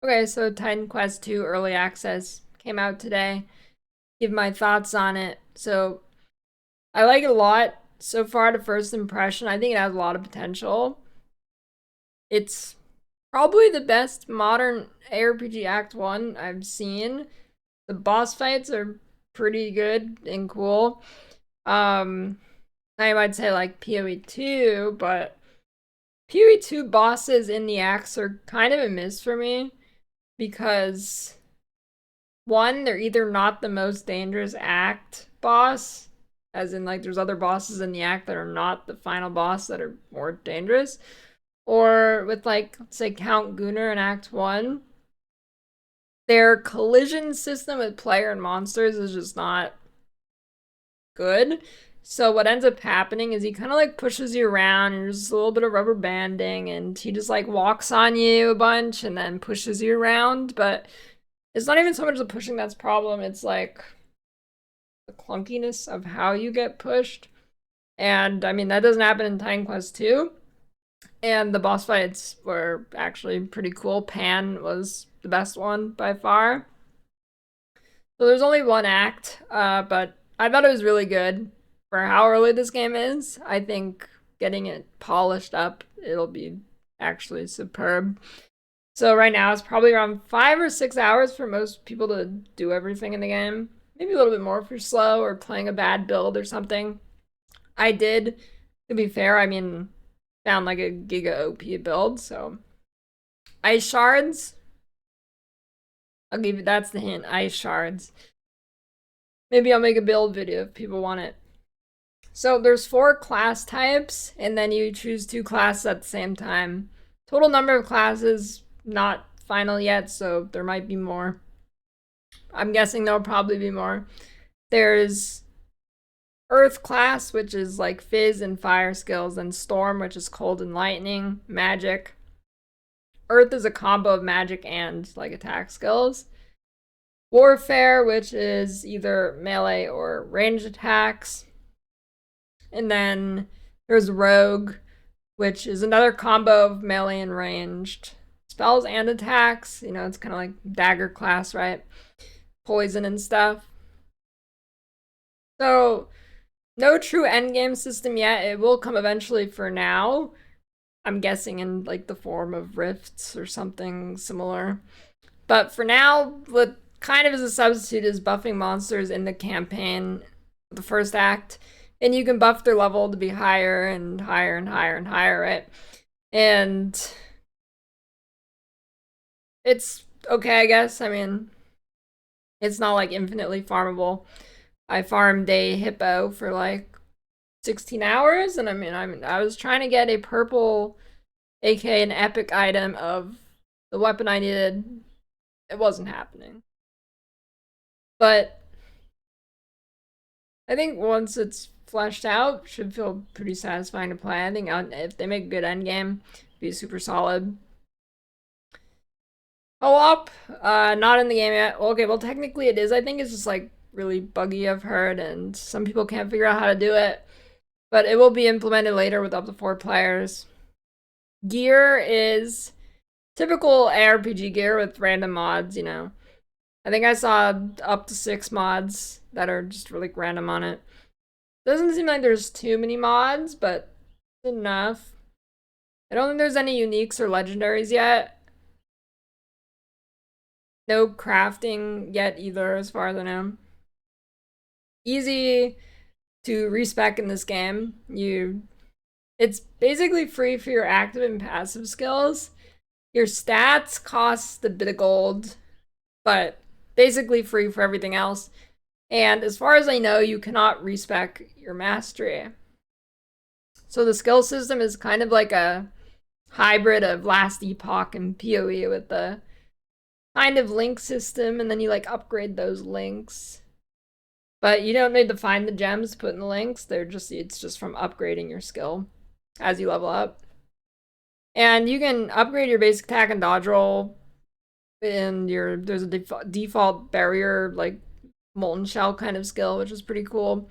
Okay, so Titan Quest 2 Early Access came out today. Give my thoughts on it. So, I like it a lot. So far, the first impression, I think it has a lot of potential. It's probably the best modern ARPG Act 1 I've seen. The boss fights are pretty good and cool. Um, I might say like PoE 2, but PoE 2 bosses in the acts are kind of a miss for me because one, they're either not the most dangerous act boss, as in like there's other bosses in the act that are not the final boss that are more dangerous, or with like let's say Count Gunnar in Act 1, their collision system with player and monsters is just not good. So what ends up happening is he kind of like pushes you around and there's a little bit of rubber banding and he just like walks on you a bunch and then pushes you around, but it's not even so much the pushing that's the problem, it's like the clunkiness of how you get pushed. And I mean, that doesn't happen in Titan Quest 2. And the boss fights were actually pretty cool. Pan was the best one by far. So there's only one act, but I thought it was really good for how early this game is. I think getting it polished up, it'll be actually superb. So right now it's probably around 5 or 6 hours for most people to do everything in the game. Maybe a little bit more if you're slow or playing a bad build or something. I did, to be fair, I mean, found like a Giga OP build, so ice shards. I'll give you that's the hint, ice shards. Maybe I'll make a build video if people want it. So there's 4 class types, and then you choose 2 classes at the same time. Total number of classes, not final yet, so there might be more. I'm guessing there'll probably be more. There's Earth class, which is like Fizz and Fire skills, and Storm, which is Cold and Lightning, Magic. Earth is a combo of Magic and like attack skills. Warfare, which is either melee or ranged attacks. And then there's Rogue, which is another combo of melee and ranged spells and attacks. You know, it's kind of like dagger class, right? Poison and stuff. So, no true endgame system yet. It will come eventually for now. I'm guessing in like the form of rifts or something similar. But for now, what kind of is a substitute is buffing monsters in the campaign, the first act, and you can buff their level to be higher and higher and higher and higher, right? And it's okay, I guess. I mean, it's not like infinitely farmable. I farmed a hippo for like 16 hours, and I was trying to get a purple, aka an epic item of the weapon I needed. It wasn't happening. But I think once it's fleshed out, should feel pretty satisfying to play. I think if they make a good end game, be super solid. Co-op, not in the game yet. Okay, well technically it is. I think it's just like really buggy, I've heard, and some people can't figure out how to do it. But it will be implemented later with up to 4 players. Gear is typical ARPG gear with random mods, you know. I think I saw up to 6 mods that are just really random on it. Doesn't seem like there's too many mods, but enough. I don't think there's any uniques or legendaries yet. No crafting yet either, as far as I know. Easy to respec in this game. It's basically free for your active and passive skills. Your stats cost a bit of gold, but basically free for everything else. And as far as I know, you cannot respec your mastery. So the skill system is kind of like a hybrid of Last Epoch and PoE with the kind of link system, and then you like upgrade those links. But you don't need to find the gems to put in the links. It's just from upgrading your skill as you level up. And you can upgrade your basic attack and dodge roll. And there's a default barrier like molten shell kind of skill, which is pretty cool.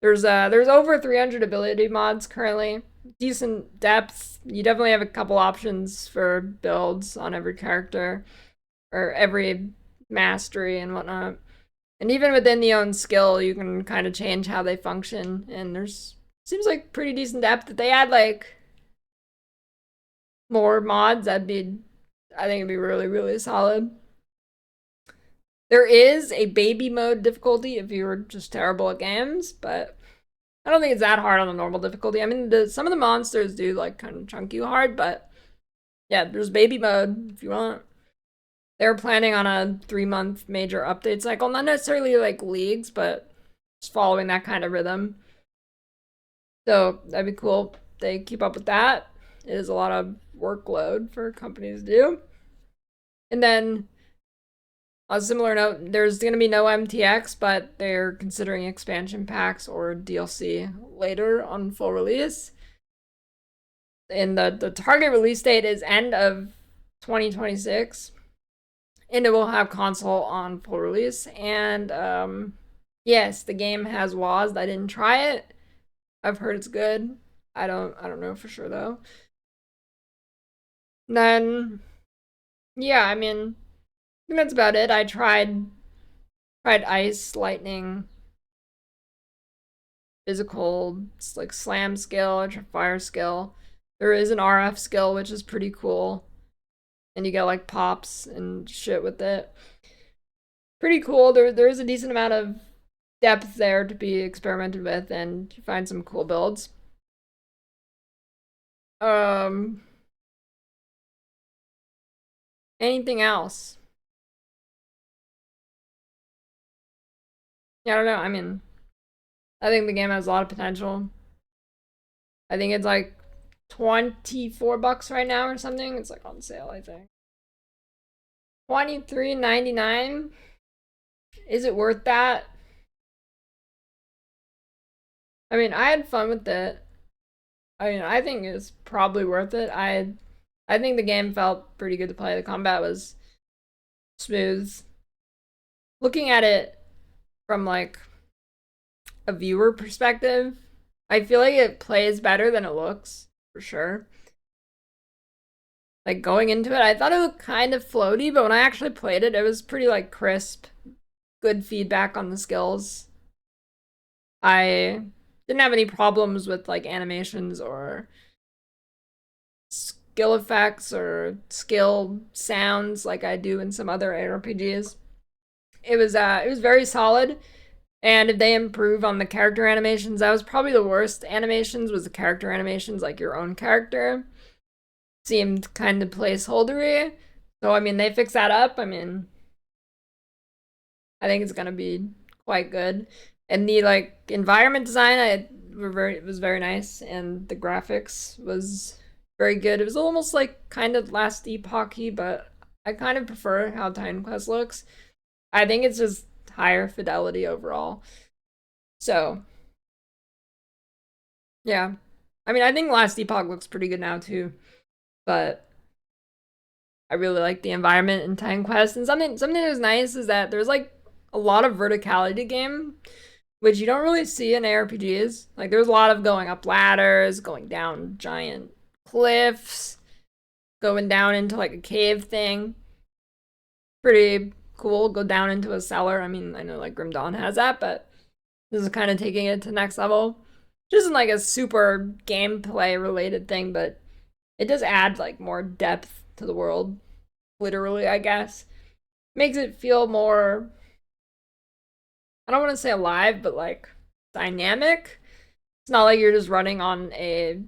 There's over 300 ability mods currently. Decent depth. You definitely have a couple options for builds on every character. or every mastery and whatnot. And even within the own skill, you can kind of change how they function. And there's seems like pretty decent depth. If they add like more mods, I think it'd be really, really solid. There is a baby mode difficulty if you're just terrible at games, but I don't think it's that hard on the normal difficulty. I mean, some of the monsters do like kind of chunk you hard, but yeah, there's baby mode if you want. They're planning on a 3-month major update cycle, not necessarily like leagues, but just following that kind of rhythm. So that'd be cool. They keep up with that. It is a lot of workload for companies to do. And then on a similar note, there's going to be no MTX, but they're considering expansion packs or DLC later on full release. And the target release date is end of 2026. And it will have console on full release. And yes, the game has WASD. I didn't try it. I've heard it's good. I don't know for sure though. And then yeah, I mean, I think that's about it. I tried ice, lightning, physical, like slam skill, fire skill. There is an RF skill, which is pretty cool. And you get like pops and shit with it. Pretty cool. There is a decent amount of depth there to be experimented with, and you find some cool builds. Um, anything else? Yeah, I don't know. I mean, I think the game has a lot of potential. I think it's like $24 right now or something. It's like on sale, I think. $23.99. Is it worth that? I mean, I had fun with it. I mean, I think it's probably worth it. I think the game felt pretty good to play. The combat was smooth. Looking at it from like a viewer perspective, I feel like it plays better than it looks, for sure. Like going into it, I thought it looked kind of floaty, but when I actually played it, it was pretty like crisp, good feedback on the skills. I didn't have any problems with like animations or skill effects or skill sounds like I do in some other ARPGs. It was very solid. And if they improve on the character animations, that was probably the worst animations, was the character animations, like your own character. Seemed kind of placeholdery. So I mean they fix that up. I mean I think it's gonna be quite good. And the like environment design it was very nice, and the graphics was very good. It was almost like kind of last epoch-y, but I kind of prefer how Titan Quest looks. I think it's just higher fidelity overall. So yeah. I mean I think Last Epoch looks pretty good now too. But I really like the environment in Titan Quest. And something that was nice is that there's like a lot of verticality game, which you don't really see in ARPGs. Like there's a lot of going up ladders, going down giant cliffs, going down into like a cave thing. Pretty cool. Go down into a cellar. I mean, I know like Grim Dawn has that, but this is kind of taking it to the next level. Just isn't like a super gameplay related thing, but it does add like more depth to the world. Literally, I guess. Makes it feel more, I don't want to say alive, but like dynamic. It's not like you're just running on a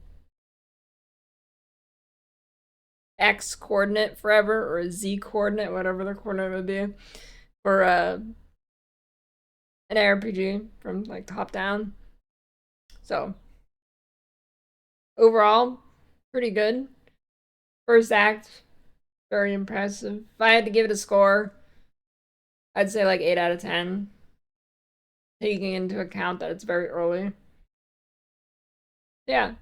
X coordinate forever or a Z coordinate, whatever the coordinate would be, for an RPG from like top down. So overall, pretty good. First act, very impressive. If I had to give it a score, I'd say like 8 out of 10, taking into account that it's very early. Yeah.